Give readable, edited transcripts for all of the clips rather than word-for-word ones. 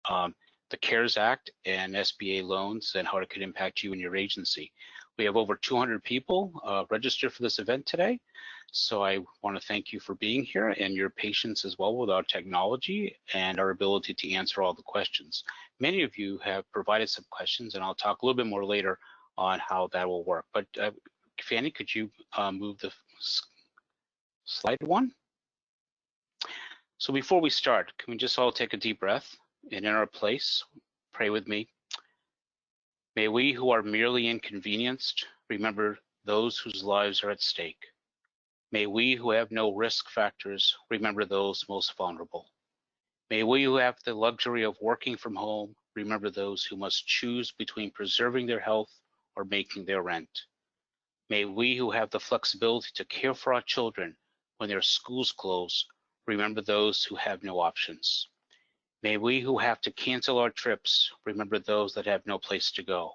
the CARES Act and SBA loans and how it could impact you and your agency. We have over 200 people registered for this event today. So I want to thank you for being here and your patience as well with our technology and our ability to answer all the questions. Many of you have provided some questions, and I'll talk a little bit more later on how that will work. But Fanny, could you move the slide one? So before we start, can we just all take a deep breath and in our place, pray with me? May we who are merely inconvenienced remember those whose lives are at stake. May we who have no risk factors remember those most vulnerable. May we who have the luxury of working from home remember those who must choose between preserving their health or making their rent. May we who have the flexibility to care for our children when their schools close remember those who have no options. May we who have to cancel our trips remember those that have no place to go.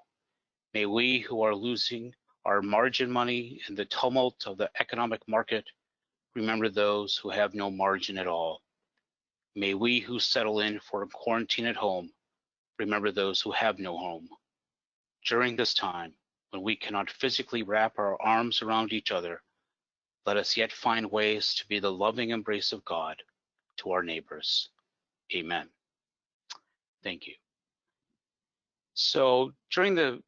May we who are losing our margin money in the tumult of the economic market remember those who have no margin at all. May we who settle in for a quarantine at home remember those who have no home. During this time, when we cannot physically wrap our arms around each other, let us yet find ways to be the loving embrace of God to our neighbors. Amen. Thank you. So during this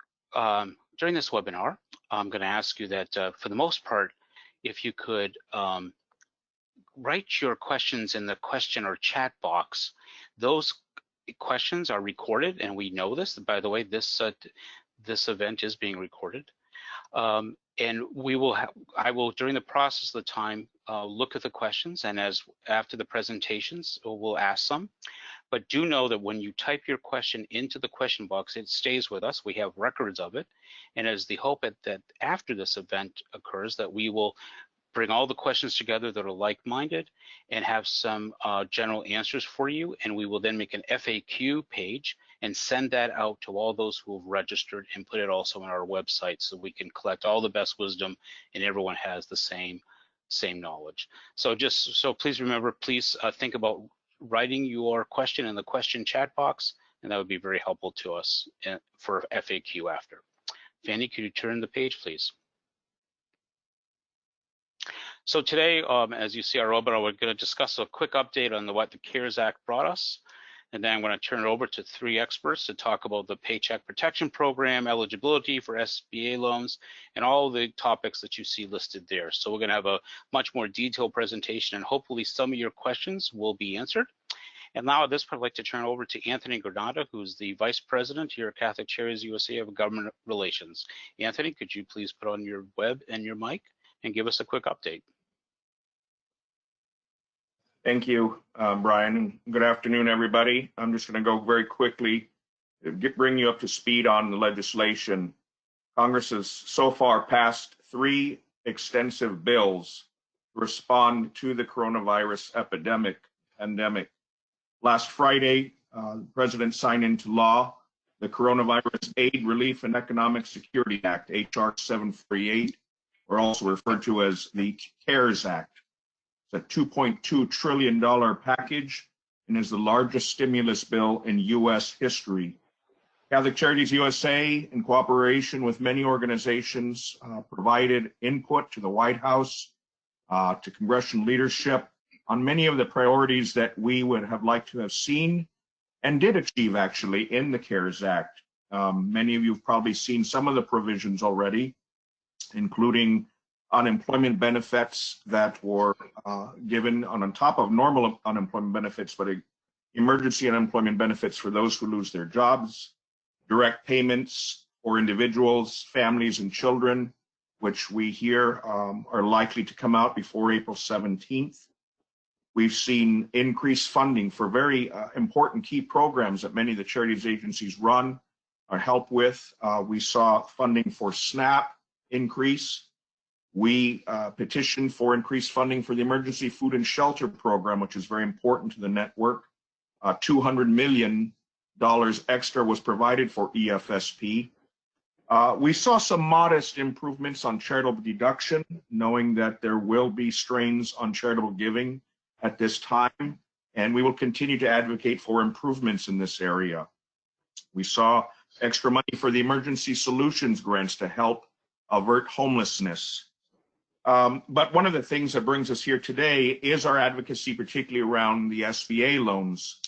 webinar, I'm going to ask you that for the most part, if you could write your questions in the question or chat box. Those questions are recorded, and we know this. By the way, this event is being recorded. And I will, during the process of the time, look at the questions, and after the presentations, we'll ask some. But do know that when you type your question into the question box, it stays with us. We have records of it. And as the hope that after this event occurs, that we will bring all the questions together that are like-minded and have some general answers for you. And we will then make an FAQ page and send that out to all those who have registered and put it also on our website so we can collect all the best wisdom and everyone has the same knowledge. So please remember, please think about writing your question in the question chat box, and that would be very helpful to us for FAQ after. Fanny, could you turn the page, please? So today, as you see our webinar, we're going to discuss a quick update on what the CARES Act brought us. And then I'm going to turn it over to 3 experts to talk about the Paycheck Protection Program, eligibility for SBA loans, and all the topics that you see listed there. So we're going to have a much more detailed presentation, and hopefully some of your questions will be answered. And now at this point, I'd like to turn it over to Anthony Granada, who's the Vice President here at Catholic Charities USA of Government Relations. Anthony, could you please put on your web and your mic and give us a quick update? Thank you, Brian. Good afternoon, everybody. I'm just going to go very quickly to bring you up to speed on the legislation. Congress has so far passed 3 extensive bills to respond to the coronavirus pandemic. Last Friday, the President signed into law the Coronavirus Aid, Relief, and Economic Security Act, H.R. 748, or also referred to as the CARES Act. A $2.2 trillion package and is the largest stimulus bill in U.S. history. Catholic Charities USA, in cooperation with many organizations, provided input to the White House, to congressional leadership on many of the priorities that we would have liked to have seen and did achieve actually in the CARES Act. Many of you have probably seen some of the provisions already, including unemployment benefits that were given on top of normal unemployment benefits, but emergency unemployment benefits for those who lose their jobs, direct payments for individuals, families, and children, which we hear are likely to come out before April 17th. We've seen increased funding for very important key programs that many of the charities agencies run or help with. We saw funding for SNAP increase. We petitioned for increased funding for the Emergency Food and Shelter Program, which is very important to the network. $200 million extra was provided for EFSP. We saw some modest improvements on charitable deduction, knowing that there will be strains on charitable giving at this time. and we will continue to advocate for improvements in this area. We saw extra money for the emergency solutions grants to help avert homelessness. But one of the things that brings us here today is our advocacy, particularly around the SBA loans.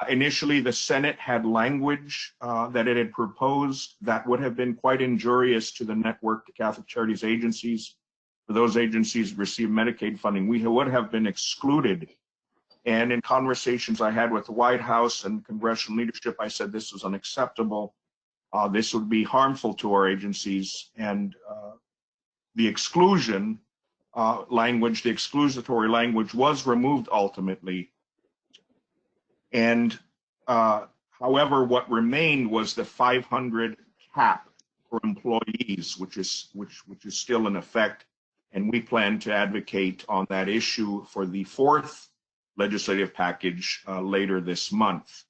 Initially, the Senate had language that it had proposed that would have been quite injurious to the network, the Catholic Charities agencies. For those agencies that receive Medicaid funding, we would have been excluded. And in conversations I had with the White House and congressional leadership, I said this was unacceptable. This would be harmful to our agencies. And the exclusion language, the exclusatory language was removed ultimately. And however, what remained was the 500 cap for employees, which is still in effect. And we plan to advocate on that issue for the fourth legislative package later this month.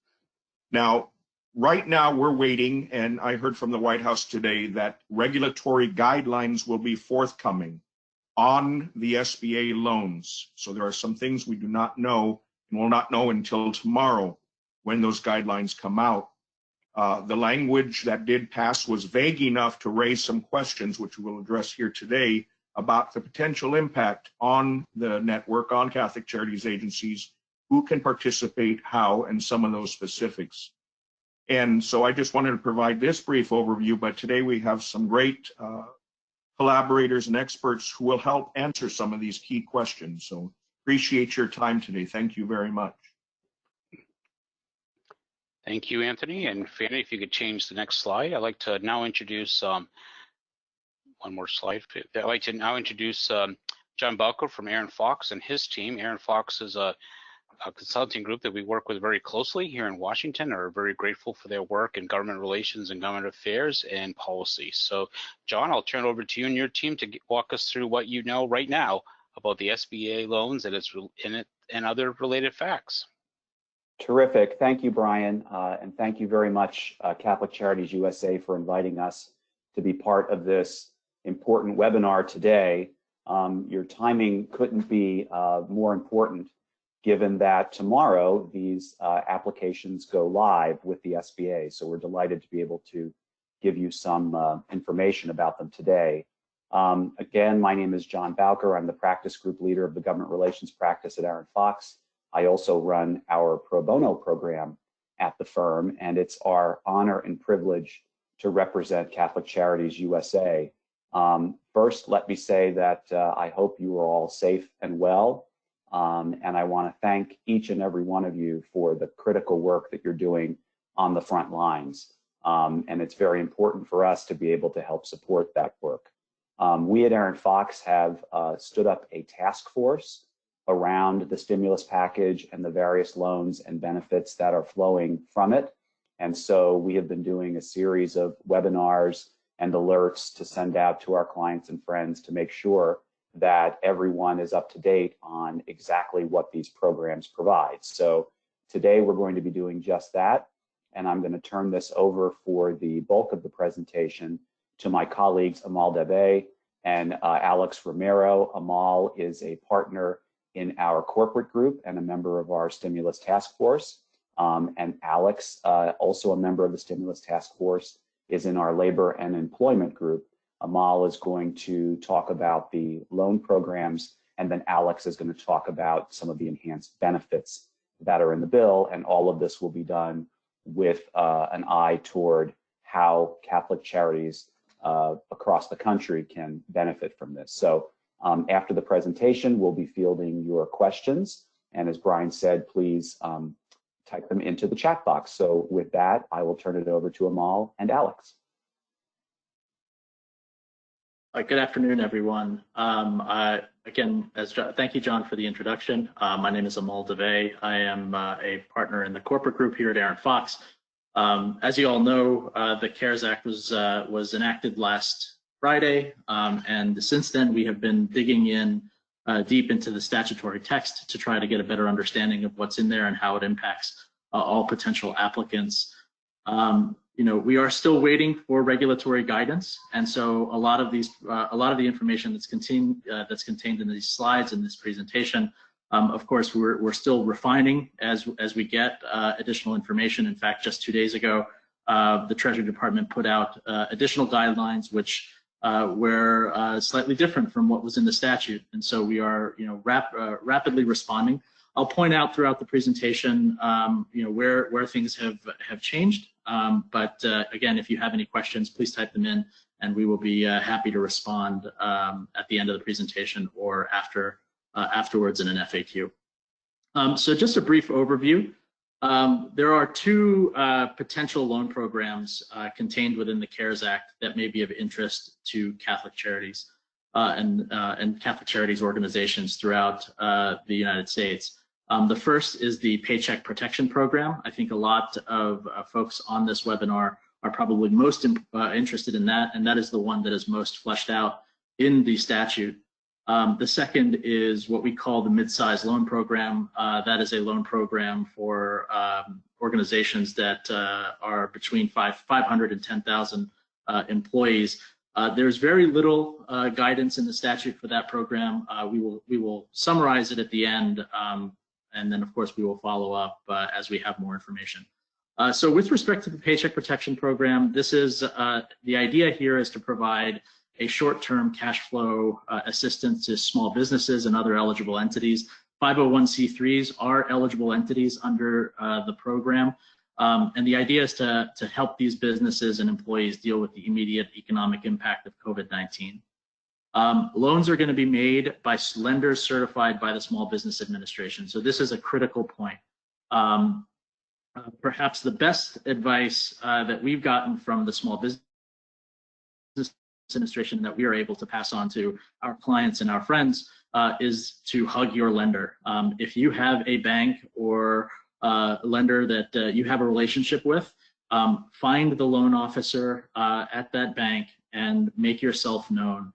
Now, right now we're waiting, and I heard from the White House today that regulatory guidelines will be forthcoming on the SBA loans. So there are some things we do not know and will not know until tomorrow when those guidelines come out. The language that did pass was vague enough to raise some questions, which we'll address here today, about the potential impact on the network, on Catholic Charities agencies, who can participate, how, and some of those specifics. And so I just wanted to provide this brief overview, but today we have some great collaborators and experts who will help answer some of these key questions. So appreciate your time today. Thank you very much. Thank you, Anthony. And Fanny, if you could change the next slide. I'd like to now introduce one more slide. I'd like to now introduce John Balco from Aaron Fox and his team. Aaron Fox is a consulting group that we work with very closely here in Washington, are very grateful for their work in government relations and government affairs and policy. So, John, I'll turn it over to you and your team to walk us through what you know right now about the SBA loans and its and other related facts. Terrific. Thank you, Brian. And thank you very much, Catholic Charities USA, for inviting us to be part of this important webinar today. Your timing couldn't be more important, given that tomorrow these applications go live with the SBA. So we're delighted to be able to give you some information about them today. Again, my name is John Bowker. I'm the practice group leader of the government relations practice at Aaron Fox. I also run our pro bono program at the firm, and it's our honor and privilege to represent Catholic Charities USA. First, let me say that I hope you are all safe and well. And I want to thank each and every one of you for the critical work that you're doing on the front lines. And it's very important for us to be able to help support that work. We at Aaron Fox have stood up a task force around the stimulus package and the various loans and benefits that are flowing from it. And so we have been doing a series of webinars and alerts to send out to our clients and friends to make sure that everyone is up to date on exactly what these programs provide. So today we're going to be doing just that, and I'm going to turn this over for the bulk of the presentation to my colleagues Amal Debe and Alex Romero. Amal is a partner in our corporate group and a member of our stimulus task force, and Alex, also a member of the stimulus task force, is in our labor and employment group. Amal is going to talk about the loan programs, and then Alex is going to talk about some of the enhanced benefits that are in the bill, and all of this will be done with an eye toward how Catholic charities across the country can benefit from this. So after the presentation, we'll be fielding your questions, and as Brian said, please type them into the chat box. So with that, I will turn it over to Amal and Alex. Good afternoon, everyone. Again, thank you, John, for the introduction. My name is Amal Debe. I am a partner in the corporate group here at Aaron Fox. As you all know, the CARES Act was enacted last Friday, and since then we have been digging in deep into the statutory text to try to get a better understanding of what's in there and how it impacts all potential applicants. We are still waiting for regulatory guidance, and so a lot of the information that's contained in these slides in this presentation Of course, we're still refining as we get additional information. In fact, just 2 days ago, the Treasury Department put out additional guidelines which were slightly different from what was in the statute, and so we are, rapidly responding. I'll point out throughout the presentation, where things have changed. But again, if you have any questions, please type them in, and we will be happy to respond at the end of the presentation or afterwards in an FAQ. So just a brief overview. There are two potential loan programs contained within the CARES Act that may be of interest to Catholic charities and Catholic charities organizations throughout the United States. The first is the Paycheck Protection Program. I think a lot of folks on this webinar are probably most interested in that, and that is the one that is most fleshed out in the statute. The second is what we call the mid-size loan program. That is a loan program for organizations that are between 500 and 10,000 employees. There's very little guidance in the statute for that program. We will summarize it at the end, and then of course we will follow up as we have more information. So with respect to the Paycheck Protection Program, this is the idea here is to provide a short-term cash flow assistance to small businesses and other eligible entities. 501c3s are eligible entities under the program, and the idea is to help these businesses and employees deal with the immediate economic impact of COVID-19. Loans are going to be made by lenders certified by the Small Business Administration, so this is a critical point. Perhaps the best advice that we've gotten from the Small Business Administration that we are able to pass on to our clients and our friends is to hug your lender. If you have a bank or lender that you have a relationship with, find the loan officer at that bank and make yourself known.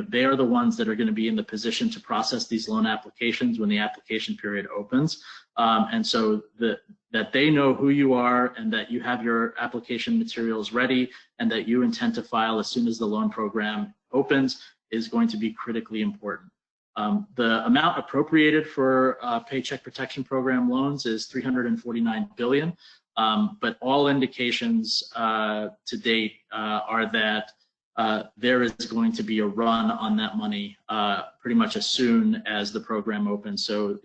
They are the ones that are going to be in the position to process these loan applications when the application period opens. And so that they know who you are and that you have your application materials ready and that you intend to file as soon as the loan program opens is going to be critically important. The amount appropriated for Paycheck Protection Program loans is $349 billion, but all indications to date are that there is going to be a run on that money pretty much as soon as the program opens. So,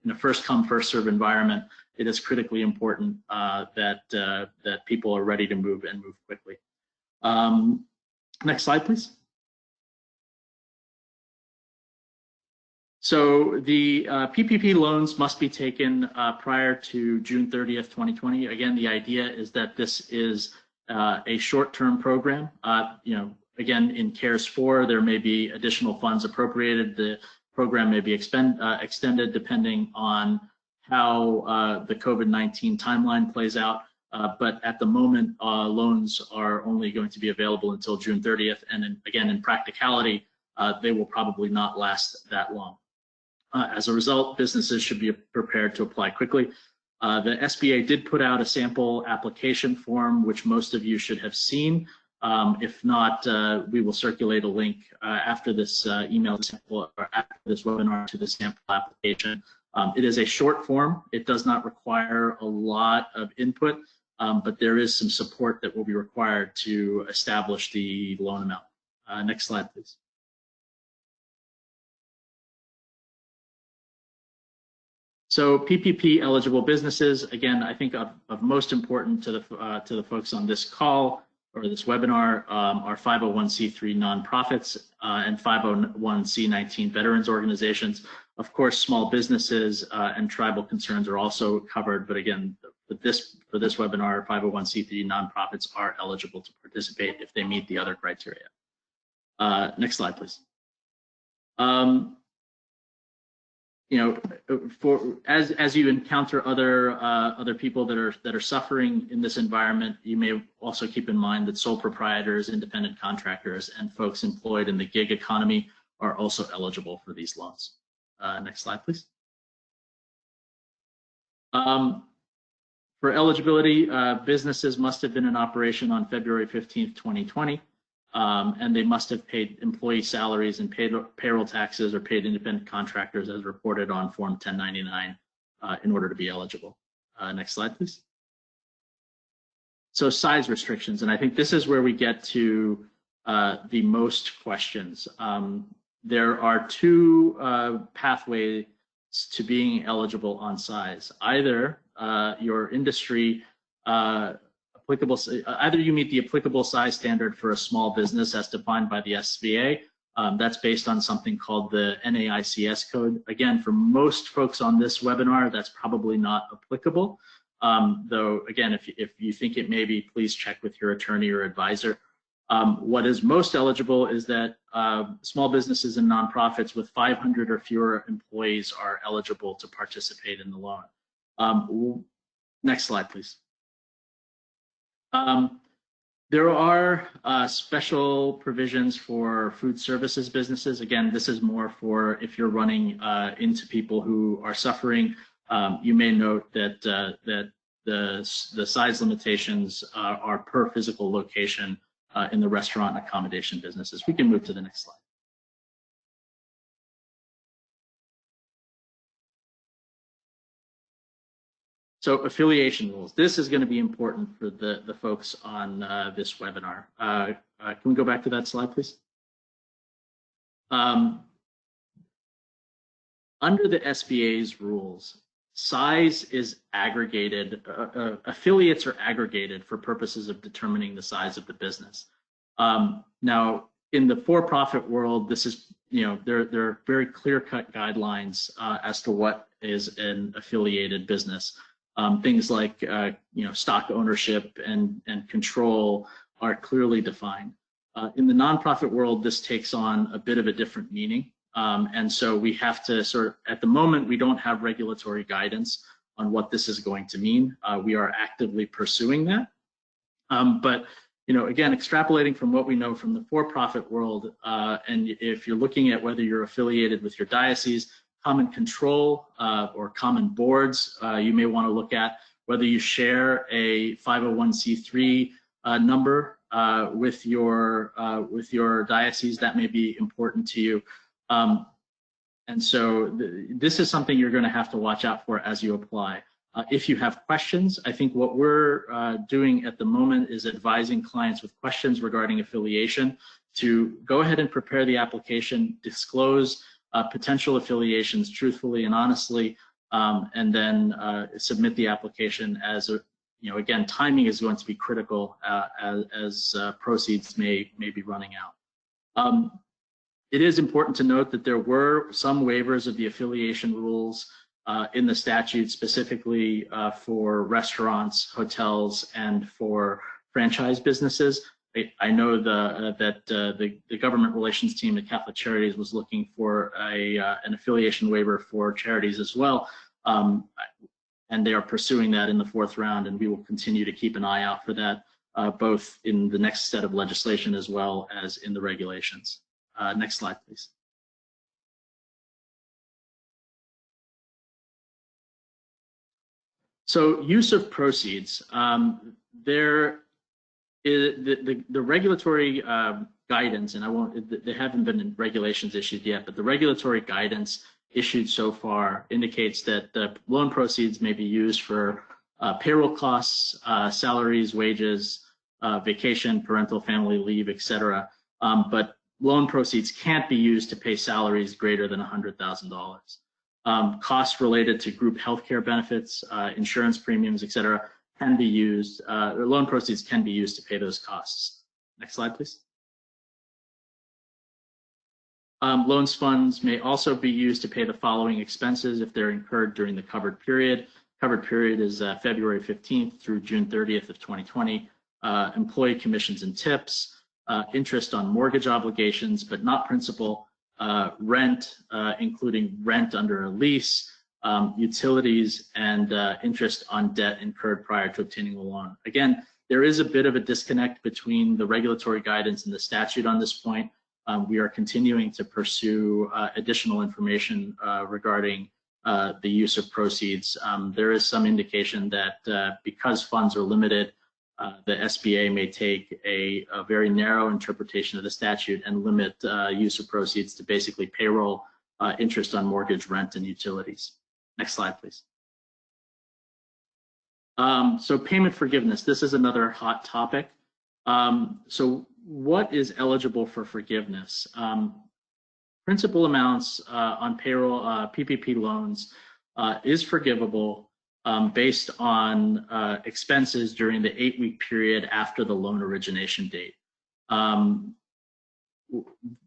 in a first come, first serve environment, it is critically important that people are ready to move and move quickly. Next slide, please. So the PPP loans must be taken prior to June 30th, 2020. Again, the idea is that this is a short-term program. Again, in CARES 4, there may be additional funds appropriated. The program may be extended depending on how the COVID-19 timeline plays out. But at the moment, loans are only going to be available until June 30th. And again, in practicality, they will probably not last that long. As a result, businesses should be prepared to apply quickly. The SBA did put out a sample application form, which most of you should have seen. If not, we will circulate a link after this email sample or after this webinar to the sample application. It is a short form. It does not require a lot of input, but there is some support that will be required to establish the loan amount. Next slide, please. So PPP eligible businesses, again, I think of most important to the folks on this call or this webinar are 501c3 nonprofits and 501c19 veterans organizations. Of course, small businesses and tribal concerns are also covered, but again, for this webinar, 501c3 nonprofits are eligible to participate if they meet the other criteria. Next slide, please. As you encounter other people that are suffering in this environment, you may also keep in mind that sole proprietors, independent contractors, and folks employed in the gig economy are also eligible for these loans. Next slide, please. For eligibility, businesses must have been in operation on February 15th, 2020. and they must have paid employee salaries and paid payroll taxes or paid independent contractors as reported on Form 1099 in order to be eligible. Next slide, please. So size restrictions, and I think this is where we get to the most questions. There are two pathways to being eligible on size. Either your industry applicable, either you meet the applicable size standard for a small business as defined by the SBA. That's based on something called the NAICS code. Again, for most folks on this webinar, that's probably not applicable. Though, again, if you think it may be, please check with your attorney or advisor. What is most eligible is that small businesses and nonprofits with 500 or fewer employees are eligible to participate in the loan. Next slide, please. There are special provisions for food services businesses. Again, this is more for if you're running into people who are suffering. You may note that the size limitations are per physical location in the restaurant and accommodation businesses. We can move to the next slide. So affiliation rules. This is going to be important for the folks on this webinar. Can we go back to that slide, please? Under the SBA's rules, size is aggregated, affiliates are aggregated for purposes of determining the size of the business. Now, in the for-profit world, this is, there are very clear-cut guidelines as to what is an affiliated business. Things like, stock ownership and control are clearly defined. In the nonprofit world, this takes on a bit of a different meaning. And so we have to at the moment, we don't have regulatory guidance on what this is going to mean. We are actively pursuing that. But, again, extrapolating from what we know from the for-profit world, and if you're looking at whether you're affiliated with your diocese, common control or common boards, you may want to look at whether you share a 501c3 number with your diocese. That may be important to you. And so this is something you're going to have to watch out for as you apply. If you have questions, I think what we're doing at the moment is advising clients with questions regarding affiliation to go ahead and prepare the application, disclose potential affiliations truthfully and honestly, and then submit the application as a, again, timing is going to be critical as proceeds may be running out. It is important to note that there were some waivers of the affiliation rules in the statute, specifically for restaurants, hotels, and for franchise businesses. I know that the government relations team at Catholic Charities was looking for an affiliation waiver for charities as well, and they are pursuing that in the 4th round, and we will continue to keep an eye out for that, both in the next set of legislation as well as in the regulations. Next slide, please. So use of proceeds. There is the regulatory guidance, and there haven't been regulations issued yet, but the regulatory guidance issued so far indicates that the loan proceeds may be used for payroll costs, salaries, wages, vacation, parental family leave, etc. But loan proceeds can't be used to pay salaries greater than $100,000. Costs related to group healthcare benefits, insurance premiums, etc., can be used. Loan proceeds can be used to pay those costs. Next slide, please. Loans funds may also be used to pay the following expenses if they're incurred during the covered period. Covered period is February 15th through June 30th of 2020. Employee commissions and tips, interest on mortgage obligations, but not principal, rent, including rent under a lease, utilities, and interest on debt incurred prior to obtaining the loan. Again, there is a bit of a disconnect between the regulatory guidance and the statute on this point. We are continuing to pursue additional information regarding the use of proceeds. There is some indication that because funds are limited, the SBA may take a very narrow interpretation of the statute and limit use of proceeds to basically payroll, interest on mortgage, rent, and utilities. Next slide, please. So payment forgiveness, this is another hot topic. So what is eligible for forgiveness? Principal amounts on payroll PPP loans is forgivable based on expenses during the 8-week period after the loan origination date.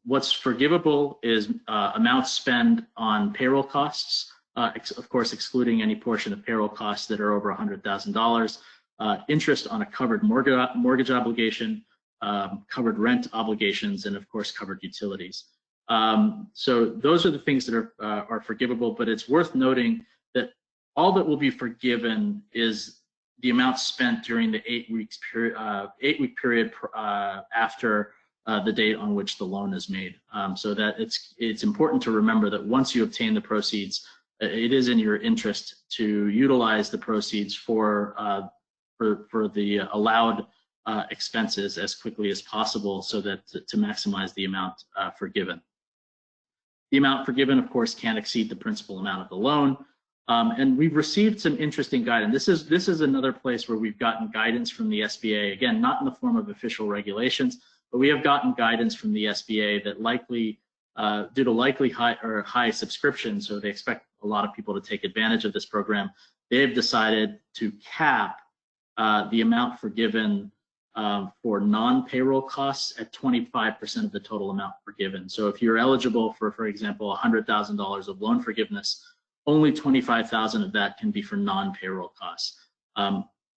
What's forgivable is amounts spent on payroll costs, of course, excluding any portion of payroll costs that are over $100,000, interest on a covered mortgage obligation, covered rent obligations, and of course, covered utilities. So those are the things that are forgivable, but it's worth noting that all that will be forgiven is the amount spent during the 8-week period after the date on which the loan is made. So that it's important to remember that once you obtain the proceeds, it is in your interest to utilize the proceeds for the allowed expenses as quickly as possible, so that to maximize the amount forgiven. The amount forgiven, of course, can't exceed the principal amount of the loan. And we've received some interesting guidance. This is another place where we've gotten guidance from the SBA, again, not in the form of official regulations, but we have gotten guidance from the SBA that likely, due to high subscription, so they expect a lot of people to take advantage of this program, they've decided to cap the amount forgiven for non-payroll costs at 25% of the total amount forgiven. So if you're eligible for example, $100,000 of loan forgiveness, only $25,000 of that can be for non-payroll costs.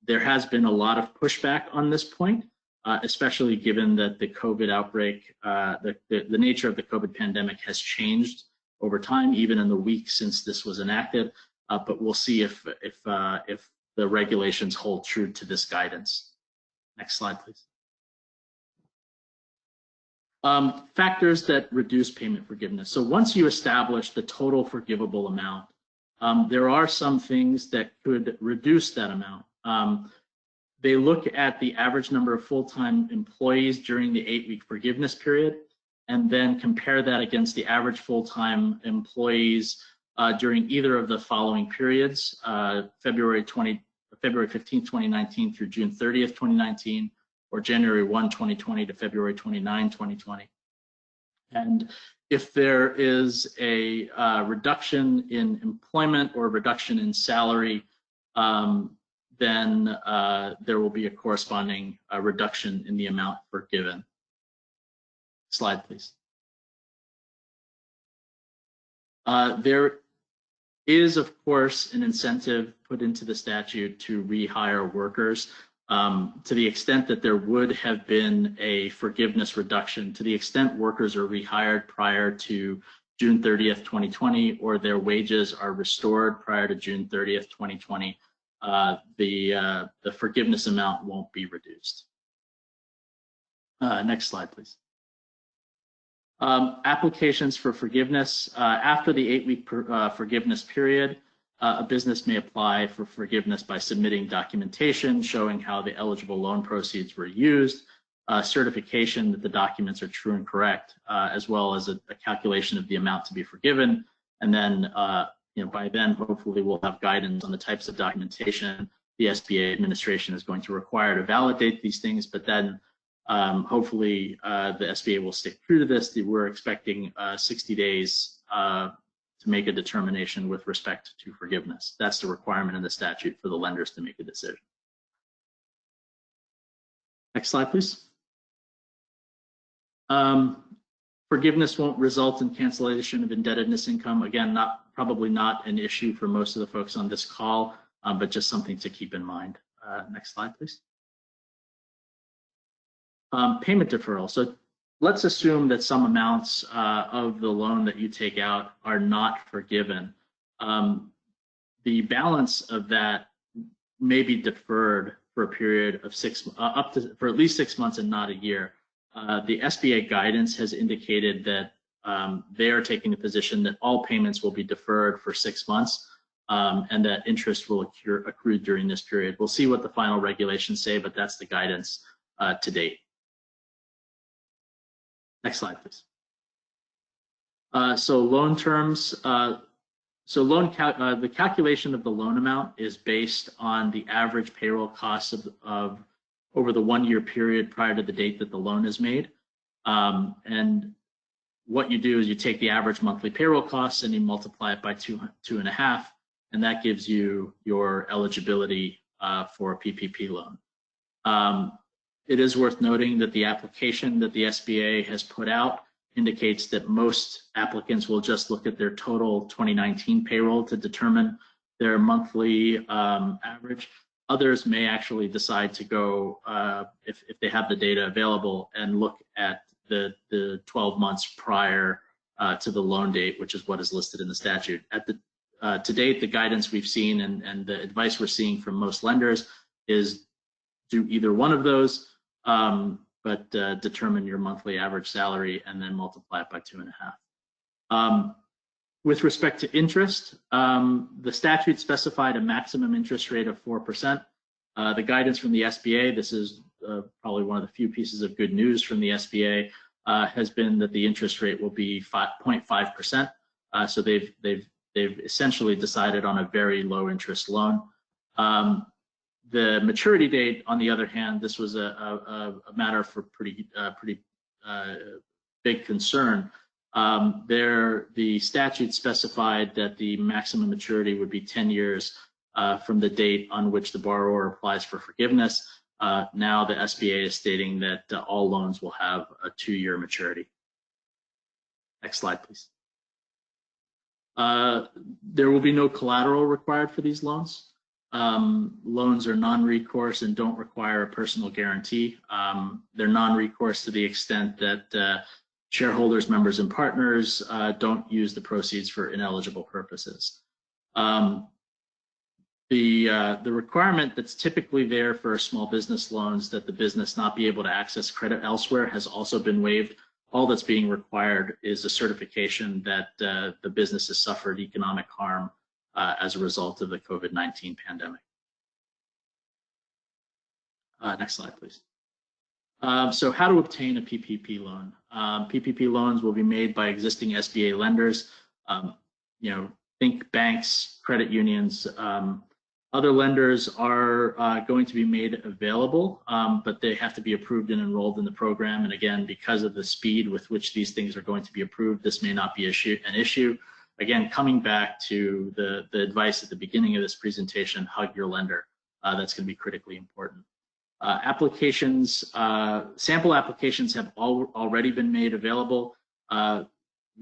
There has been a lot of pushback on this point, especially given that the COVID outbreak, the nature of the COVID pandemic has changed over time, even in the weeks since this was enacted. But we'll see if the regulations hold true to this guidance. Next slide, please. Factors that reduce payment forgiveness. So once you establish the total forgivable amount, there are some things that could reduce that amount. They look at the average number of full-time employees during the 8-week forgiveness period, and then compare that against the average full-time employees during either of the following periods, February 15, 2019 through June 30th, 2019, or January 1, 2020 to February 29, 2020. And if there is a reduction in employment or a reduction in salary, then there will be a corresponding reduction in the amount forgiven. Slide, please. There is, of course, an incentive put into the statute to rehire workers. To the extent that there would have been a forgiveness reduction, to the extent workers are rehired prior to June 30th, 2020, or their wages are restored prior to June 30th, 2020, the forgiveness amount won't be reduced. Next slide, please. Applications for forgiveness. After the 8-week forgiveness period, a business may apply for forgiveness by submitting documentation showing how the eligible loan proceeds were used, certification that the documents are true and correct, as well as a calculation of the amount to be forgiven. And then, by then, hopefully we'll have guidance on the types of documentation the SBA administration is going to require to validate these things. But then, hopefully, the SBA will stick true to this. We're expecting 60 days to make a determination with respect to forgiveness. That's the requirement in the statute for the lenders to make a decision. Next slide, please. Forgiveness won't result in cancellation of indebtedness income. Again, probably not an issue for most of the folks on this call, but just something to keep in mind. Next slide, please. Payment deferral. So let's assume that some amounts of the loan that you take out are not forgiven. The balance of that may be deferred for a period of for at least 6 months and not a year. The SBA guidance has indicated that they are taking the position that all payments will be deferred for 6 months. and that interest will accrue during this period. We'll see what the final regulations say, but that's the guidance to date. Next slide, please. So loan terms. The calculation of the loan amount is based on the average payroll costs of over the 1 year period prior to the date that the loan is made. And what you do is you take the average monthly payroll costs and you multiply it by 2.5, and that gives you your eligibility for a PPP loan. It is worth noting that the application that the SBA has put out indicates that most applicants will just look at their total 2019 payroll to determine their monthly average. Others may actually decide to go, if they have the data available, and look at the 12 months prior to the loan date, which is what is listed in the statute. To date, the guidance we've seen and the advice we're seeing from most lenders is do either one of those, but determine your monthly average salary and then multiply it by 2.5. With respect to interest, the statute specified a maximum interest rate of 4%. The guidance from the SBA, this is probably one of the few pieces of good news from the SBA, has been that the interest rate will be 0.5%. So they've essentially decided on a very low interest loan. The maturity date, on the other hand, this was a matter for pretty big concern. The statute specified that the maximum maturity would be 10 years from the date on which the borrower applies for forgiveness. Now the SBA is stating that all loans will have a 2-year maturity. Next slide, please. There will be no collateral required for these loans. Loans are non-recourse and don't require a personal guarantee. They're non-recourse to the extent that shareholders, members, and partners don't use the proceeds for ineligible purposes. The requirement that's typically there for small business loans that the business not be able to access credit elsewhere has also been waived. All that's being required is a certification that the business has suffered economic harm as a result of the COVID-19 pandemic. Next slide, please. So how to obtain a PPP loan? PPP loans will be made by existing SBA lenders. Think banks, credit unions. Other lenders are going to be made available, but they have to be approved and enrolled in the program. And again, because of the speed with which these things are going to be approved, this may not be an issue. Again, coming back to the advice at the beginning of this presentation, hug your lender. That's going to be critically important. Sample applications have already been made available.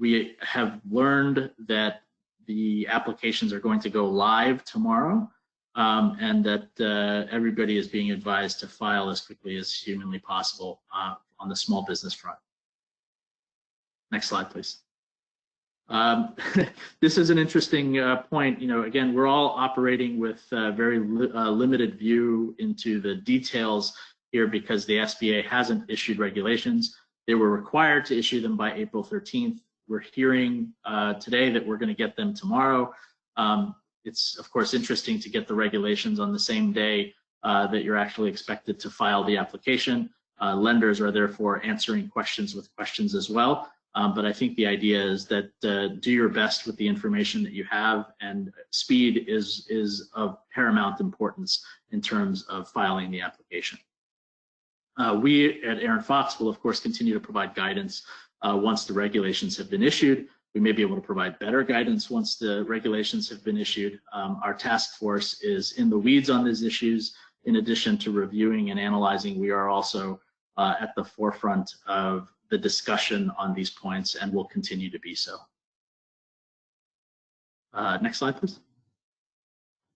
We have learned that the applications are going to go live tomorrow, and that everybody is being advised to file as quickly as humanly possible on the small business front. Next slide, please. This is an interesting point. Again, we're all operating with a very limited view into the details here because the SBA hasn't issued regulations. They were required to issue them by April 13th. We're hearing today that we're going to get them tomorrow. It's, of course, interesting to get the regulations on the same day that you're actually expected to file the application. Lenders are therefore answering questions with questions as well. But I think the idea is that do your best with the information that you have, and speed is of paramount importance in terms of filing the application. We at Aaron Fox will, of course, continue to provide guidance once the regulations have been issued. We may be able to provide better guidance once the regulations have been issued. Our task force is in the weeds on these issues. In addition to reviewing and analyzing, we are also at the forefront of the discussion on these points and will continue to be so. Next slide, please.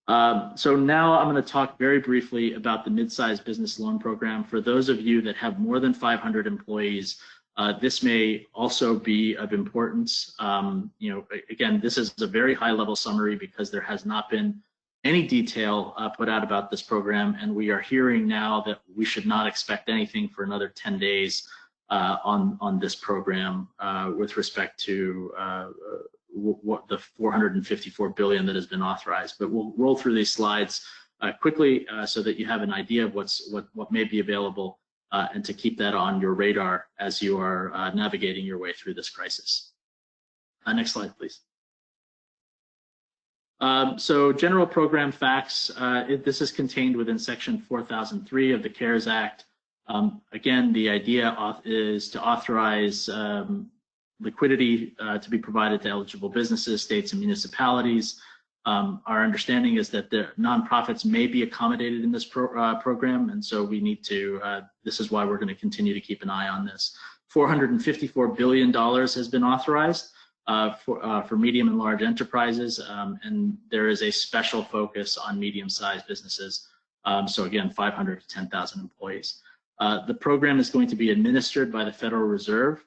So now I'm going to talk very briefly about the mid-sized business loan program. For those of you that have more than 500 employees, this may also be of importance. Again, this is a very high-level summary because there has not been any detail put out about this program, and we are hearing now that we should not expect anything for another 10 days on this program with respect to what the $454 billion that has been authorized. But we'll roll through these slides quickly so that you have an idea of what may be available and to keep that on your radar as you are navigating your way through this crisis. Next slide, please. So general program facts, this is contained within section 4003 of the CARES Act. Again, the idea is to authorize liquidity to be provided to eligible businesses, states, and municipalities. Our understanding is that the nonprofits may be accommodated in this program, and so we need to, this is why we're going to continue to keep an eye on this. $454 billion has been authorized for medium and large enterprises, and there is a special focus on medium-sized businesses. So again, 500 to 10,000 employees. The program is going to be administered by the Federal Reserve.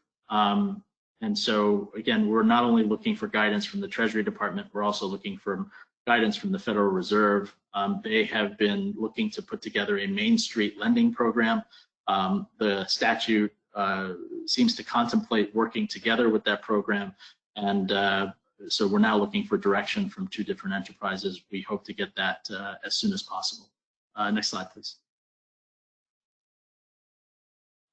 And so again, we're not only looking for guidance from the Treasury Department, we're also looking for guidance from the Federal Reserve. They have been looking to put together a Main Street lending program. The statute seems to contemplate working together with that program. And so we're now looking for direction from two different enterprises. We hope to get that as soon as possible. Next slide, please.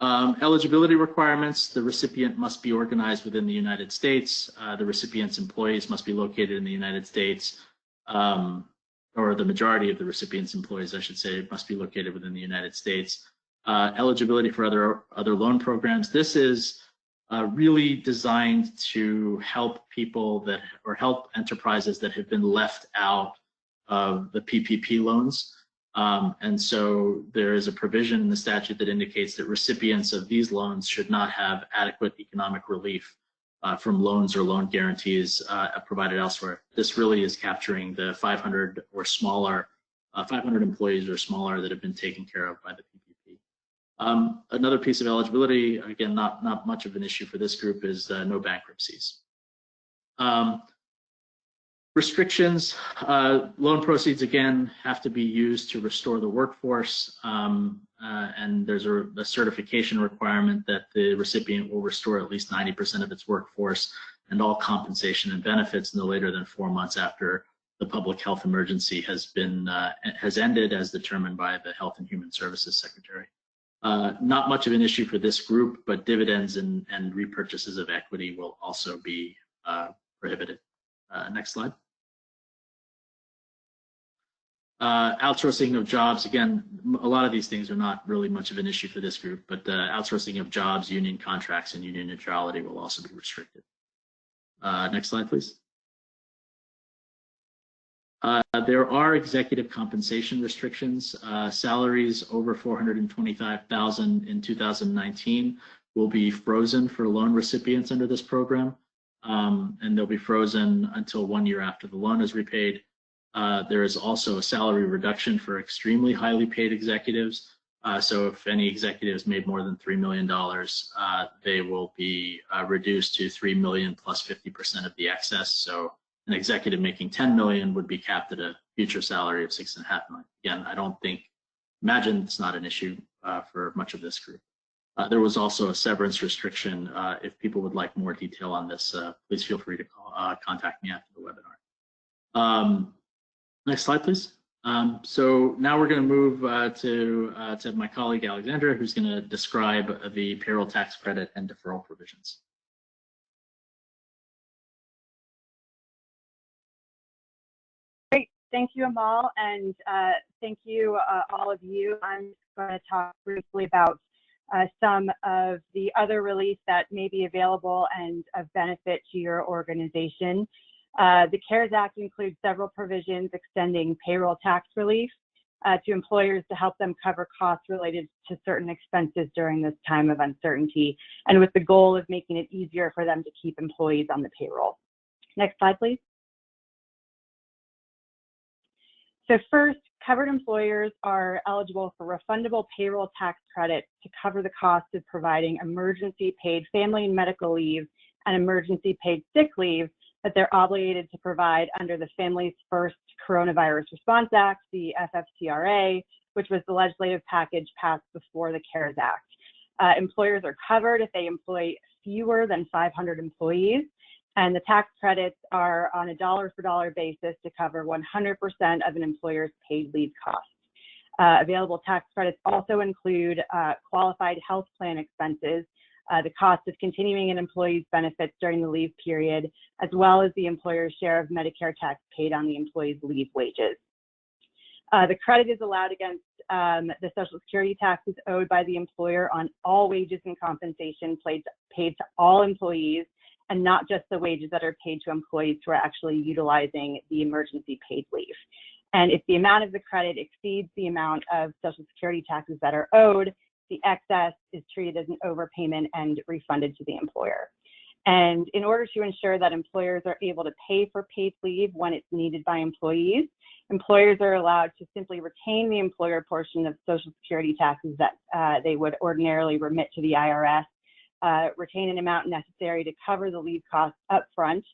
Eligibility requirements: the recipient must be organized within the United States. The recipient's employees must be located in the United States, or the majority of the recipient's employees, I should say, must be located within the United States. Eligibility for other loan programs. This is really designed to help people that, or help enterprises that have been left out of the PPP loans. And so there is a provision in the statute that indicates that recipients of these loans should not have adequate economic relief from loans or loan guarantees provided elsewhere. This really is capturing the 500 or smaller, 500 employees or smaller that have been taken care of by the PPP. Another piece of eligibility, again, not much of an issue for this group, is no bankruptcies. Restrictions: loan proceeds, again, have to be used to restore the workforce, and there's a certification requirement that the recipient will restore at least 90% of its workforce and all compensation and benefits no later than 4 months after the public health emergency has ended, as determined by the Health and Human Services Secretary. Not much of an issue for this group, but dividends and repurchases of equity will also be prohibited. Next slide. Outsourcing of jobs, again, a lot of these things are not really much of an issue for this group, but outsourcing of jobs, union contracts, and union neutrality will also be restricted. Next slide, please. There are executive compensation restrictions. Salaries over $425,000 in 2019 will be frozen for loan recipients under this program, and they'll be frozen until 1 year after the loan is repaid. There is also a salary reduction for extremely highly paid executives. So if any executives made more than $3 million, they will be reduced to $3 million plus 50% of the excess. So an executive making $10 million would be capped at a future salary of $6.5 million. Again, imagine it's not an issue for much of this group. There was also a severance restriction. If people would like more detail on this, please feel free to contact me after the webinar. Next slide, please. So now we're going to move to my colleague Alexandra, who's going to describe the payroll tax credit and deferral provisions. Great, thank you, Amal, and thank you, all of you. I'm going to talk briefly about some of the other relief that may be available and of benefit to your organization. The CARES Act includes several provisions extending payroll tax relief to employers to help them cover costs related to certain expenses during this time of uncertainty, and with the goal of making it easier for them to keep employees on the payroll. Next slide, please. So first, covered employers are eligible for refundable payroll tax credit to cover the cost of providing emergency paid family and medical leave and emergency paid sick leave that they're obligated to provide under the Families First Coronavirus Response Act, the FFCRA, which was the legislative package passed before the CARES Act. Employers are covered if they employ fewer than 500 employees. And the tax credits are on a dollar-for-dollar basis to cover 100% of an employer's paid leave costs. Available tax credits also include qualified health plan expenses, the cost of continuing an employee's benefits during the leave period, as well as the employer's share of Medicare tax paid on the employee's leave wages. The credit is allowed against the Social Security taxes owed by the employer on all wages and compensation paid to all employees, and not just the wages that are paid to employees who are actually utilizing the emergency paid leave. And if the amount of the credit exceeds the amount of Social Security taxes that are owed, the excess is treated as an overpayment and refunded to the employer. And in order to ensure that employers are able to pay for paid leave when it's needed by employees, employers are allowed to simply retain the employer portion of Social Security taxes that they would ordinarily remit to the IRS, retain an amount necessary to cover the leave costs up front.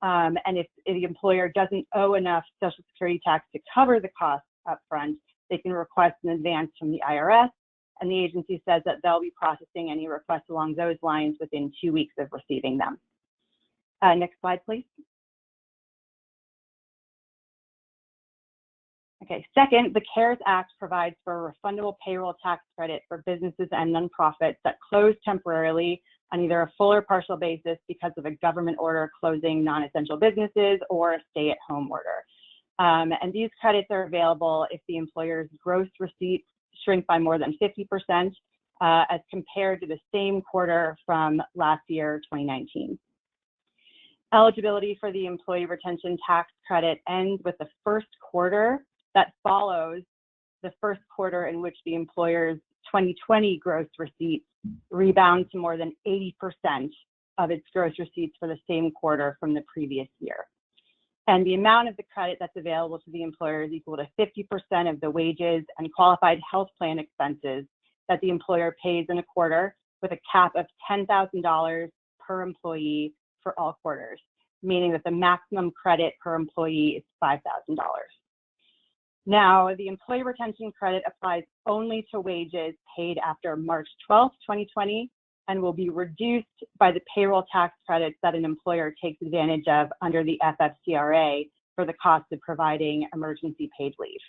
And if the employer doesn't owe enough Social Security tax to cover the costs up front, they can request an advance from the IRS, and the agency says that they'll be processing any requests along those lines within 2 weeks of receiving them. Next slide, please. Okay, second, the CARES Act provides for a refundable payroll tax credit for businesses and nonprofits that close temporarily on either a full or partial basis because of a government order closing non-essential businesses or a stay-at-home order. And these credits are available if the employer's gross receipts shrink by more than 50% as compared to the same quarter from last year, 2019. Eligibility for the employee retention tax credit ends with the first quarter that follows the first quarter in which the employer's 2020 gross receipts rebound to more than 80% of its gross receipts for the same quarter from the previous year. And the amount of the credit that's available to the employer is equal to 50% of the wages and qualified health plan expenses that the employer pays in a quarter, with a cap of $10,000 per employee for all quarters, meaning that the maximum credit per employee is $5,000. Now, the employee retention credit applies only to wages paid after March 12th, 2020, and will be reduced by the payroll tax credits that an employer takes advantage of under the FFCRA for the cost of providing emergency paid leave.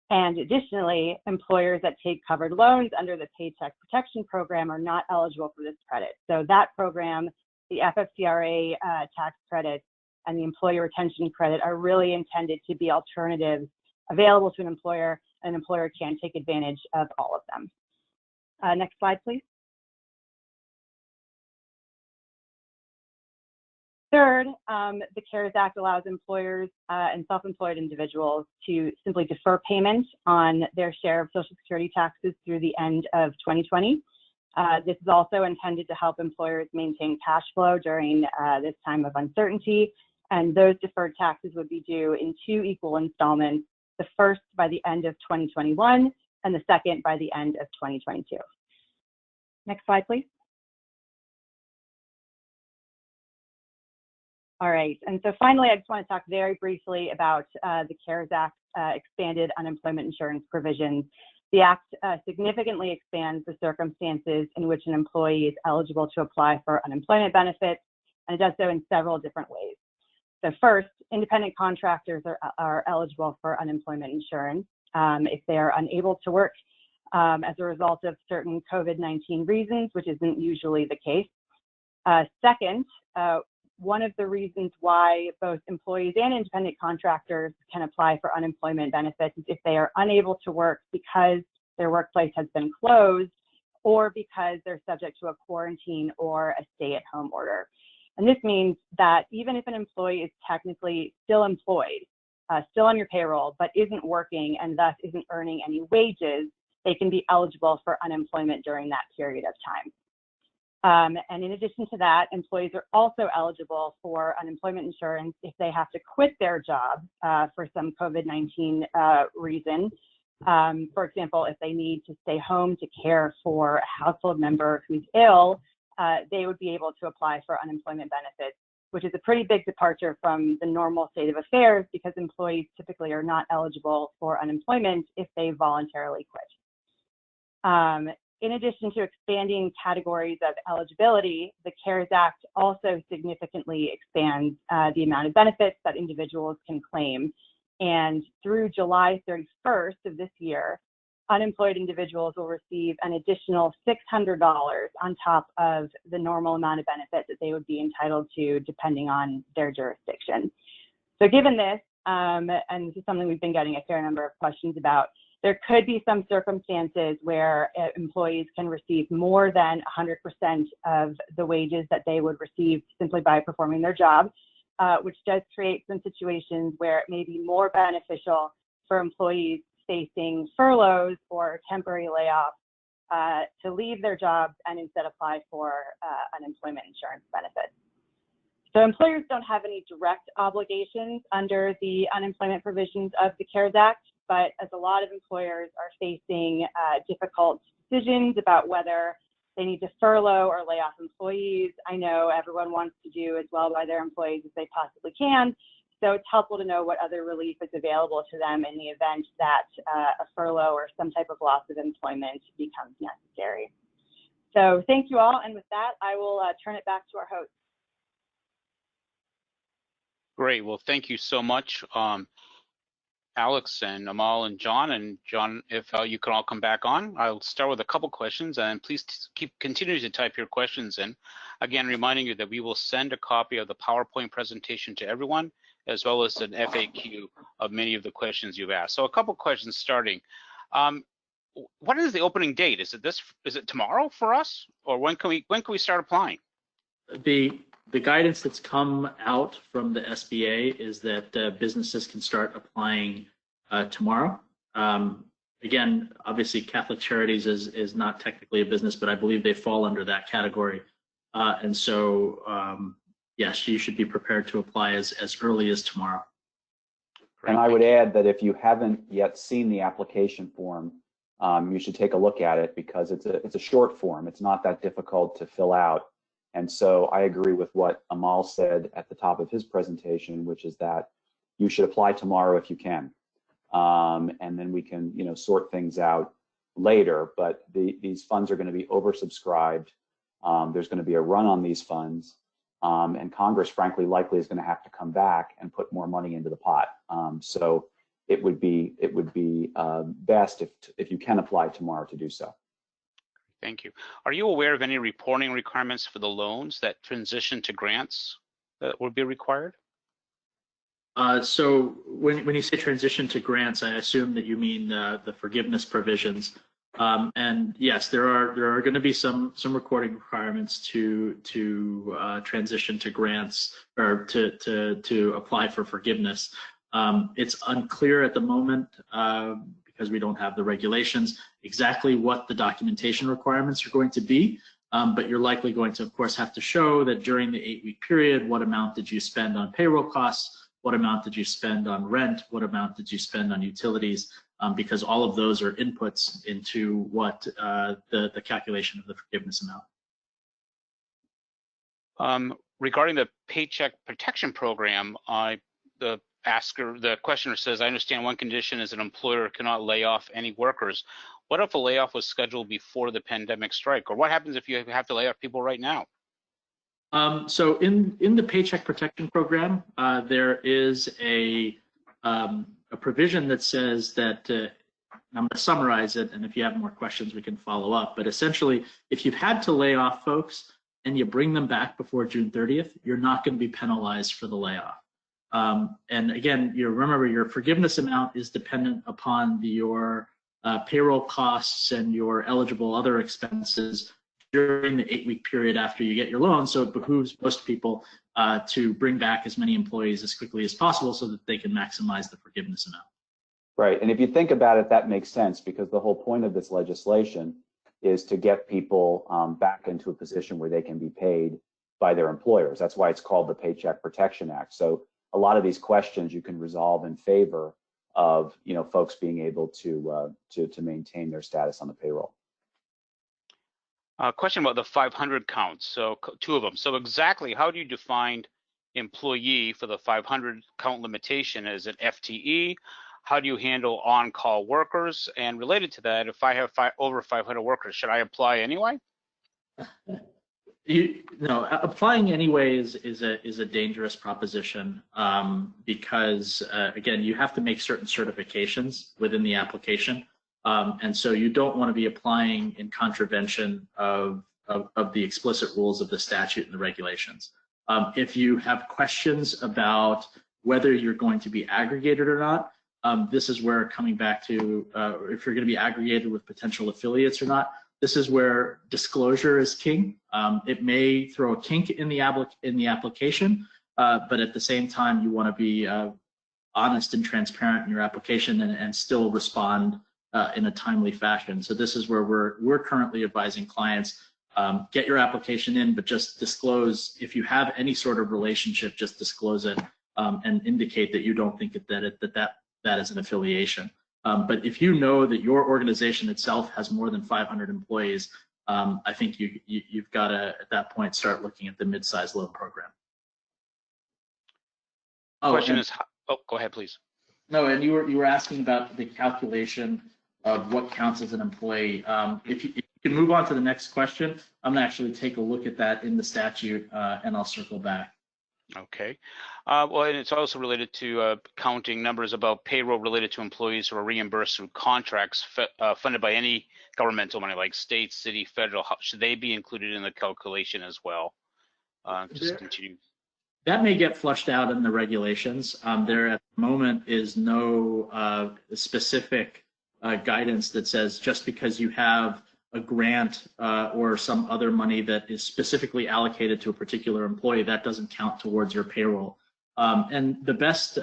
And additionally, employers that take covered loans under the Paycheck Protection Program are not eligible for this credit. So that program, the FFCRA tax credits and the employee retention credit are really intended to be alternatives available to an employer. An employer can take advantage of all of them. Next slide, please. Third, the CARES Act allows employers and self-employed individuals to simply defer payment on their share of Social Security taxes through the end of 2020. This is also intended to help employers maintain cash flow during this time of uncertainty, and those deferred taxes would be due in 2 equal installments, the first by the end of 2021 and the second by the end of 2022. Next slide, please. All right, and so finally, I just want to talk very briefly about the CARES Act expanded unemployment insurance provisions. The Act significantly expands the circumstances in which an employee is eligible to apply for unemployment benefits, and it does so in several different ways. So first, independent contractors are eligible for unemployment insurance if they are unable to work as a result of certain COVID-19 reasons, which isn't usually the case. Second, one of the reasons why both employees and independent contractors can apply for unemployment benefits is if they are unable to work because their workplace has been closed or because they're subject to a quarantine or a stay-at-home order. And this means that even if an employee is technically still employed, still on your payroll, but isn't working and thus isn't earning any wages, they can be eligible for unemployment during that period of time. And in addition to that, employees are also eligible for unemployment insurance if they have to quit their job for some COVID-19 reason. For example, if they need to stay home to care for a household member who's ill, they would be able to apply for unemployment benefits, which is a pretty big departure from the normal state of affairs because employees typically are not eligible for unemployment if they voluntarily quit. in addition to expanding categories of eligibility, the CARES Act also significantly expands the amount of benefits that individuals can claim. And through July 31st of this year, unemployed individuals will receive an additional $600 on top of the normal amount of benefit that they would be entitled to depending on their jurisdiction. So given this, and this is something we've been getting a fair number of questions about, there could be some circumstances where employees can receive more than 100% of the wages that they would receive simply by performing their job, which does create some situations where it may be more beneficial for employees facing furloughs or temporary layoffs to leave their jobs and instead apply for unemployment insurance benefits. So employers don't have any direct obligations under the unemployment provisions of the CARES Act, but as a lot of employers are facing difficult decisions about whether they need to furlough or lay off employees, I know everyone wants to do as well by their employees as they possibly can. So it's helpful to know what other relief is available to them in the event that a furlough or some type of loss of employment becomes necessary. So thank you all. And with that, I will turn it back to our host. Great. Well, thank you so much, Alex and Amal and John. And John, if you can all come back on, I'll start with a couple questions, and please continue to type your questions in. Again, reminding you that we will send a copy of the PowerPoint presentation to everyone, as well as an FAQ of many of the questions you've asked. So a couple questions starting. What is the opening date? Is it tomorrow for us, or when can we start applying? The guidance that's come out from the SBA is that businesses can start applying tomorrow. Again, obviously Catholic Charities is not technically a business, but I believe they fall under that category. And so, yes, you should be prepared to apply as early as tomorrow. And I would add that if you haven't yet seen the application form, you should take a look at it because it's a short form. It's not that difficult to fill out. And so I agree with what Amal said at the top of his presentation, which is that you should apply tomorrow if you can. And then we can, sort things out later. But these funds are going to be oversubscribed. There's going to be a run on these funds. And Congress, frankly, likely is going to have to come back and put more money into the pot. So it would be best if you can apply tomorrow to do so. Thank you. Are you aware of any reporting requirements for the loans that transition to grants that would be required? So when you say transition to grants, I assume that you mean the forgiveness provisions. And yes, there are going to be some recording requirements to transition to grants or to apply for forgiveness. It's unclear at the moment because we don't have the regulations exactly what the documentation requirements are going to be. But you're likely going to, of course, have to show that during the 8-week period, what amount did you spend on payroll costs? What amount did you spend on rent? What amount did you spend on utilities? Because all of those are inputs into what the calculation of the forgiveness amount. Regarding the Paycheck Protection Program, the questioner says, I understand one condition is an employer cannot lay off any workers. What if a layoff was scheduled before the pandemic strike? Or what happens if you have to lay off people right now? So in the Paycheck Protection Program, there is a provision that says that, I'm going to summarize it, and if you have more questions, we can follow up. But essentially, if you've had to lay off folks and you bring them back before June 30th, you're not going to be penalized for the layoff. And again, remember your forgiveness amount is dependent upon your payroll costs and your eligible other expenses during the 8-week period after you get your loan. So it behooves most people to bring back as many employees as quickly as possible so that they can maximize the forgiveness amount. Right, and if you think about it, that makes sense because the whole point of this legislation is to get people back into a position where they can be paid by their employers. That's why it's called the Paycheck Protection Act. So a lot of these questions you can resolve in favor of folks being able to maintain their status on the payroll. Question about the 500 count. So two of them. So exactly how do you define employee for the 500 count limitation? Is it FTE? How do you handle on-call workers? And related to that, if I have over 500 workers, should I apply anyway? Applying anyway is a dangerous proposition because again, you have to make certain certifications within the application, and so you don't want to be applying in contravention of the explicit rules of the statute and the regulations. If you have questions about whether you're going to be aggregated or not, this is where coming back to if you're going to be aggregated with potential affiliates or not. This is where disclosure is king. It may throw a kink in the application, but at the same time, you want to be honest and transparent in your application and still respond in a timely fashion. So this is where we're currently advising clients: get your application in, but just disclose if you have any sort of relationship. Just disclose it and indicate that you don't think that is an affiliation. But if you know that your organization itself has more than 500 employees, I think you've got to, at that point, start looking at the mid-sized loan program. Question is, go ahead, please. No, and you were asking about the calculation of what counts as an employee. If you can move on to the next question, I'm going to actually take a look at that in the statute, and I'll circle back. Okay. Well, and it's also related to counting numbers about payroll related to employees who are reimbursed through contracts funded by any governmental money, like state, city, federal. Should they be included in the calculation as well? Continue. That may get flushed out in the regulations. There at the moment is no specific guidance that says just because you have a grant or some other money that is specifically allocated to a particular employee, that doesn't count towards your payroll. And the best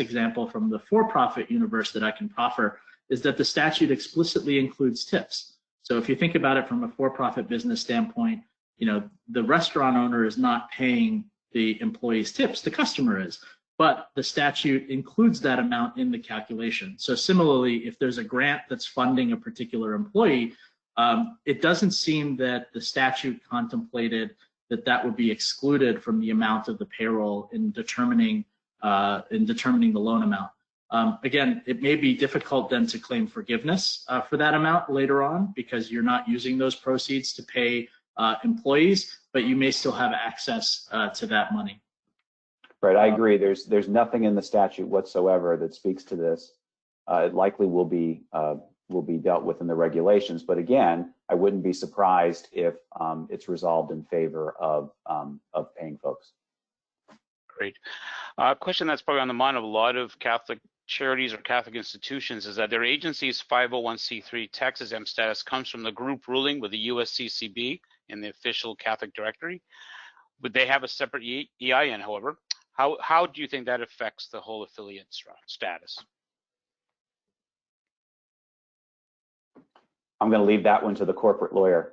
example from the for-profit universe that I can proffer is that the statute explicitly includes tips. So if you think about it from a for-profit business standpoint, the restaurant owner is not paying the employee's tips, the customer is. But the statute includes that amount in the calculation. So similarly, if there's a grant that's funding a particular employee, it doesn't seem that the statute contemplated that would be excluded from the amount of the payroll in determining the loan amount. Again, it may be difficult then to claim forgiveness for that amount later on because you're not using those proceeds to pay employees, but you may still have access to that money. Right, I agree. There's nothing in the statute whatsoever that speaks to this. It likely will be dealt with in the regulations, but again, I wouldn't be surprised if it's resolved in favor of paying folks. Great. A question that's probably on the mind of a lot of Catholic charities or Catholic institutions is that their agency's 501c3 tax-exempt status comes from the group ruling with the USCCB in the official Catholic directory. Would they have a separate EIN, however? How do you think that affects the whole affiliate status? I'm going to leave that one to the corporate lawyer.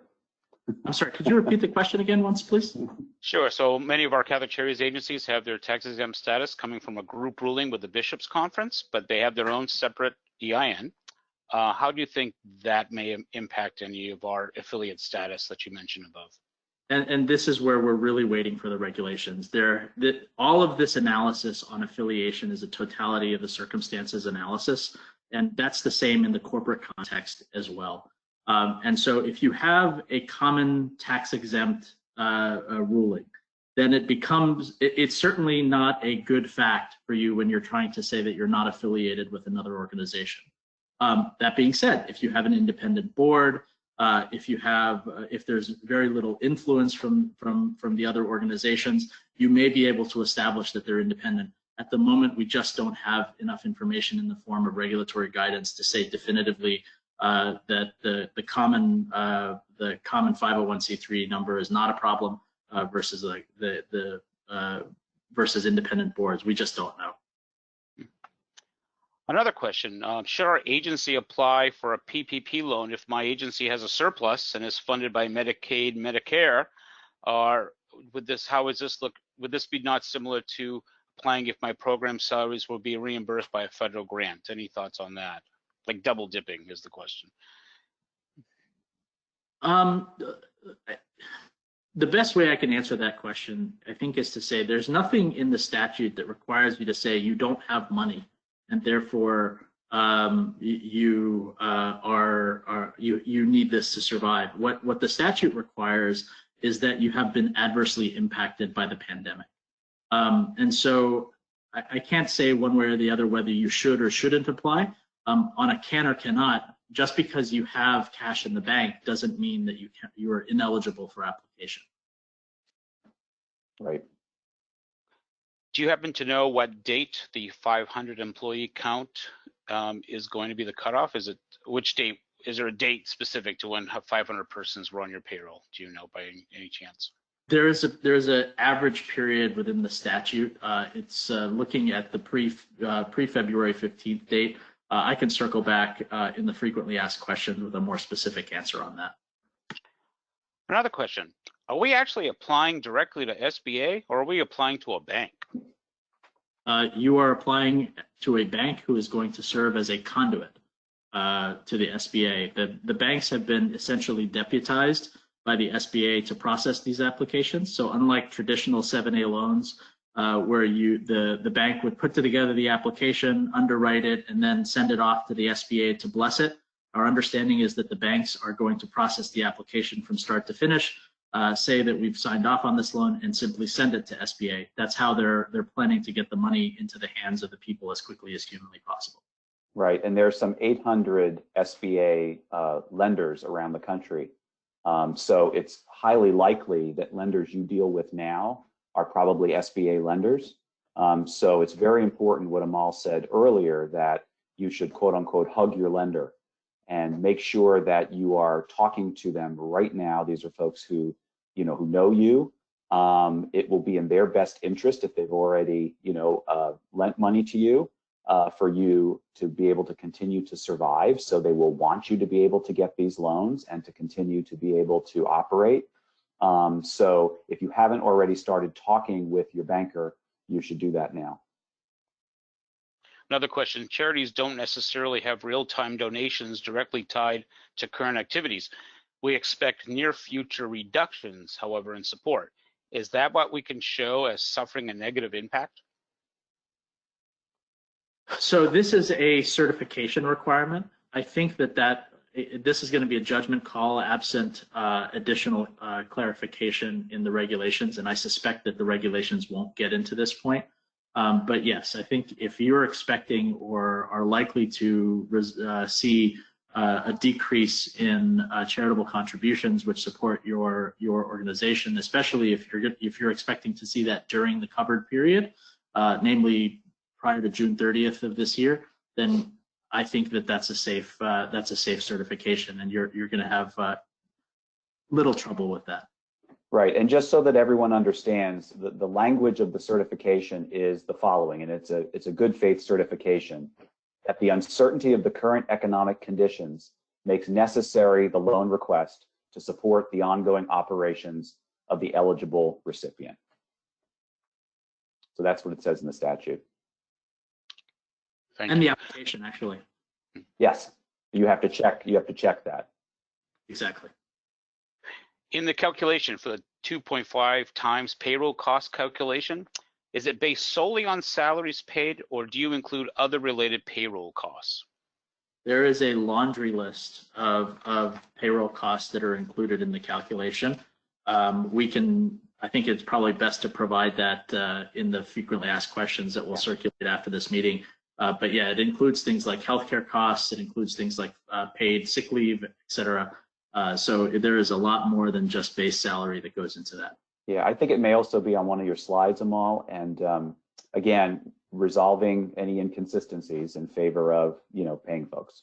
I'm sorry, could you repeat the question again once, please? Sure. So many of our Catholic charities agencies have their tax-exempt status coming from a group ruling with the Bishops' Conference, but they have their own separate EIN. How do you think that may impact any of our affiliate status that you mentioned above? And this is where we're really waiting for the regulations. All of this analysis on affiliation is a totality of the circumstances analysis, and that's the same in the corporate context as well. And so if you have a common tax-exempt ruling, then it's certainly not a good fact for you when you're trying to say that you're not affiliated with another organization. That being said, if you have an independent board, if there's very little influence from the other organizations, you may be able to establish that they're independent. At the moment, we just don't have enough information in the form of regulatory guidance to say definitively that the common 501c3 number is not a problem versus versus independent boards. We just don't know. Another question, should our agency apply for a PPP loan if my agency has a surplus and is funded by Medicaid, Medicare? Or would this be not similar to applying if my program salaries will be reimbursed by a federal grant? Any thoughts on that? Like double dipping is the question. The best way I can answer that question, I think, is to say there's nothing in the statute that requires you to say you don't have money and therefore you need this to survive. What the statute requires is that you have been adversely impacted by the pandemic. And so I can't say one way or the other whether you should or shouldn't apply. On a can or cannot, just because you have cash in the bank doesn't mean that you are ineligible for application. Right. Do you happen to know what date the 500 employee count is going to be the cutoff? Which date? Is there a date specific to when 500 persons were on your payroll? Do you know by any chance? There is an average period within the statute. It's looking at the pre-February 15th date. I can circle back in the frequently asked questions with a more specific answer on that. Another question. Are we actually applying directly to SBA or are we applying to a bank? You are applying to a bank who is going to serve as a conduit to the SBA. The banks have been essentially deputized by the SBA to process these applications. So unlike traditional 7A loans, where the bank would put together the application, underwrite it, and then send it off to the SBA to bless it, our understanding is that the banks are going to process the application from start to finish, say that we've signed off on this loan, and simply send it to SBA. That's how they're planning to get the money into the hands of the people as quickly as humanly possible. Right, and there's some 800 SBA lenders around the country. So it's highly likely that lenders you deal with now are probably SBA lenders. So it's very important what Amal said earlier, that you should quote unquote hug your lender and make sure that you are talking to them right now. These are folks who know you. It will be in their best interest if they've already lent money to you for you to be able to continue to survive. So they will want you to be able to get these loans and to continue to be able to operate. So if you haven't already started talking with your banker, you should do that now. Another question, charities don't necessarily have real-time donations directly tied to current activities. We expect near future reductions, however, in support. Is that what we can show as suffering a negative impact? So this is a certification requirement. I think that this is going to be a judgment call absent additional clarification in the regulations, and I suspect that the regulations won't get into this point. But yes, I think if you're expecting or are likely to see a decrease in charitable contributions which support your organization, especially if you're expecting to see that during the covered period, namely prior to June 30th of this year, then I think that that's a safe certification, and you're going to have little trouble with that. Right, and just so that everyone understands, the language of the certification is the following, and it's a good faith certification, that the uncertainty of the current economic conditions makes necessary the loan request to support the ongoing operations of the eligible recipient. So that's what it says in the statute. Thank and you. The application, actually. Yes, you have to check that. Exactly. In the calculation for the 2.5 times payroll cost calculation, is it based solely on salaries paid, or do you include other related payroll costs? There is a laundry list of payroll costs that are included in the calculation. I think it's probably best to provide that in the frequently asked questions that will circulate after this meeting. But yeah, it includes things like healthcare costs. It includes things like paid sick leave, et cetera. So there is a lot more than just base salary that goes into that. Yeah, I think it may also be on one of your slides, Amal, and again, resolving any inconsistencies in favor of, paying folks.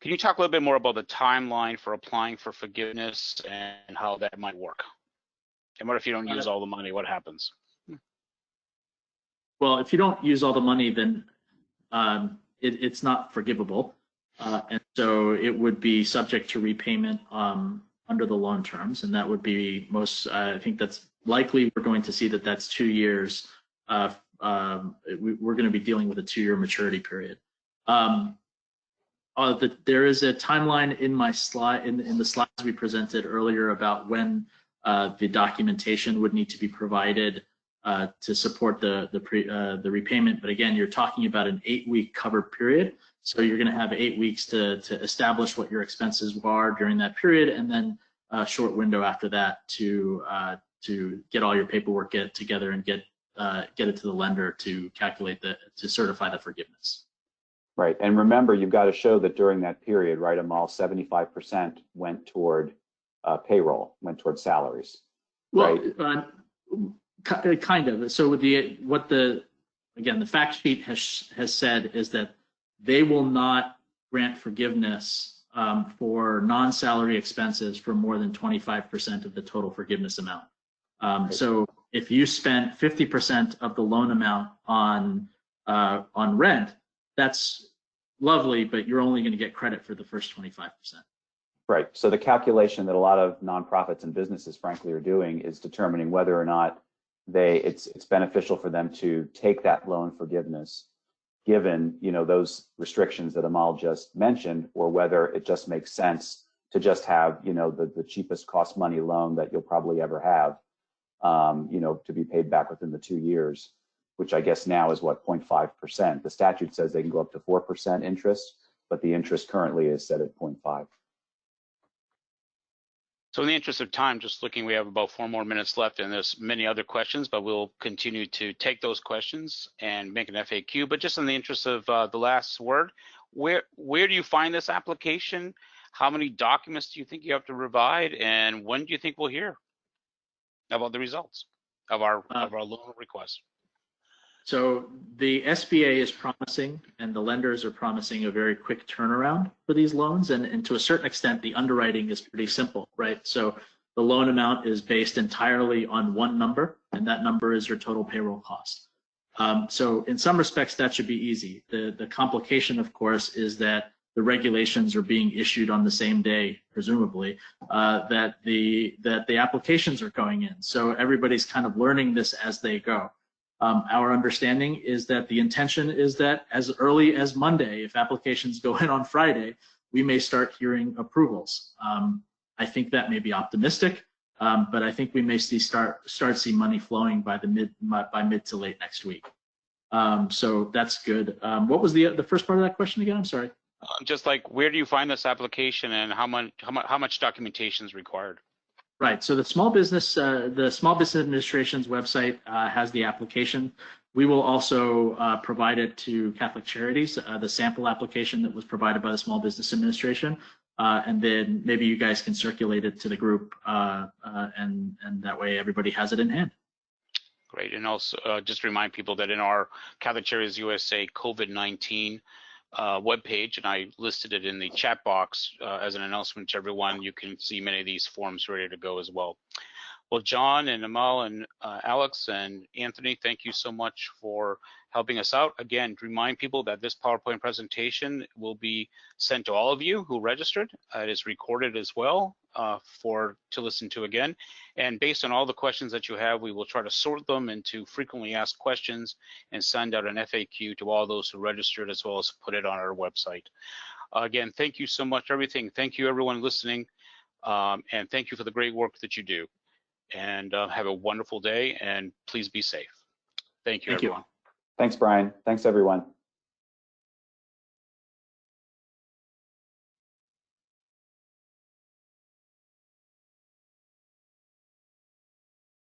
Can you talk a little bit more about the timeline for applying for forgiveness and how that might work? And what if you don't use all the money? What happens? Well, if you don't use all the money, then it's not forgivable. And so it would be subject to repayment under the loan terms. And that would be I think that's likely we're going to see that's 2 years. We're going to be dealing with a 2-year maturity period. There is a timeline in my slide, in the slides we presented earlier about when the documentation would need to be provided to support the repayment. But again, you're talking about an 8-week covered period. So you're going to have 8 weeks to establish what your expenses are during that period, and then a short window after that to get all your paperwork together and get it to the lender to to certify the forgiveness. Right, and remember, you've got to show that during that period, right, Amal, 75% went toward payroll, went toward salaries. Well, right? Kind of. So the fact sheet has said is that they will not grant forgiveness for non-salary expenses for more than 25% of the total forgiveness amount. So if you spent 50% of the loan amount on rent, that's lovely, but you're only going to get credit for the first 25%. Right. So the calculation that a lot of nonprofits and businesses, frankly, are doing is determining whether or not it's beneficial for them to take that loan forgiveness, given those restrictions that Amal just mentioned, or whether it just makes sense to just have the cheapest cost money loan that you'll probably ever have, to be paid back within the 2 years, which I guess now is what, 0.5%. The statute says they can go up to 4% interest, but the interest currently is set at 0.5. So in the interest of time, just looking, we have about 4 more minutes left, and there's many other questions, but we'll continue to take those questions and make an FAQ. But just in the interest of the last word, where do you find this application? How many documents do you think you have to provide, and when do you think we'll hear about the results of our loan request? So the SBA is promising, and the lenders are promising a very quick turnaround for these loans. And to a certain extent, the underwriting is pretty simple, right? So the loan amount is based entirely on one number, and that number is your total payroll cost. So in some respects, that should be easy. The complication, of course, is that the regulations are being issued on the same day, presumably, that the applications are going in. So everybody's kind of learning this as they go. Our understanding is that the intention is that as early as Monday, if applications go in on Friday, we may start hearing approvals. I think that may be optimistic, but I think we may start see money flowing by mid to late next week. So that's good. What was the first part of that question again? I'm sorry. Just like, where do you find this application, and how much documentation is required? Right. So the Small Business Administration's website has the application. We will also provide it to Catholic Charities, the sample application that was provided by the Small Business Administration, and then maybe you guys can circulate it to the group, and that way everybody has it in hand. Great. And also just remind people that in our Catholic Charities USA COVID-19 webpage, and I listed it in the chat box as an announcement to everyone, you can see many of these forms ready to go as well. Well, John and Amal and Alex and Anthony, thank you so much for helping us out. Again, to remind people that this PowerPoint presentation will be sent to all of you who registered. It is recorded as well to listen to again. And based on all the questions that you have, we will try to sort them into frequently asked questions and send out an FAQ to all those who registered, as well as put it on our website. Again, thank you so much for everything. Thank you everyone listening, and thank you for the great work that you do. And have a wonderful day, and please be safe. Thank you, everyone. Thanks, Brian. Thanks, everyone.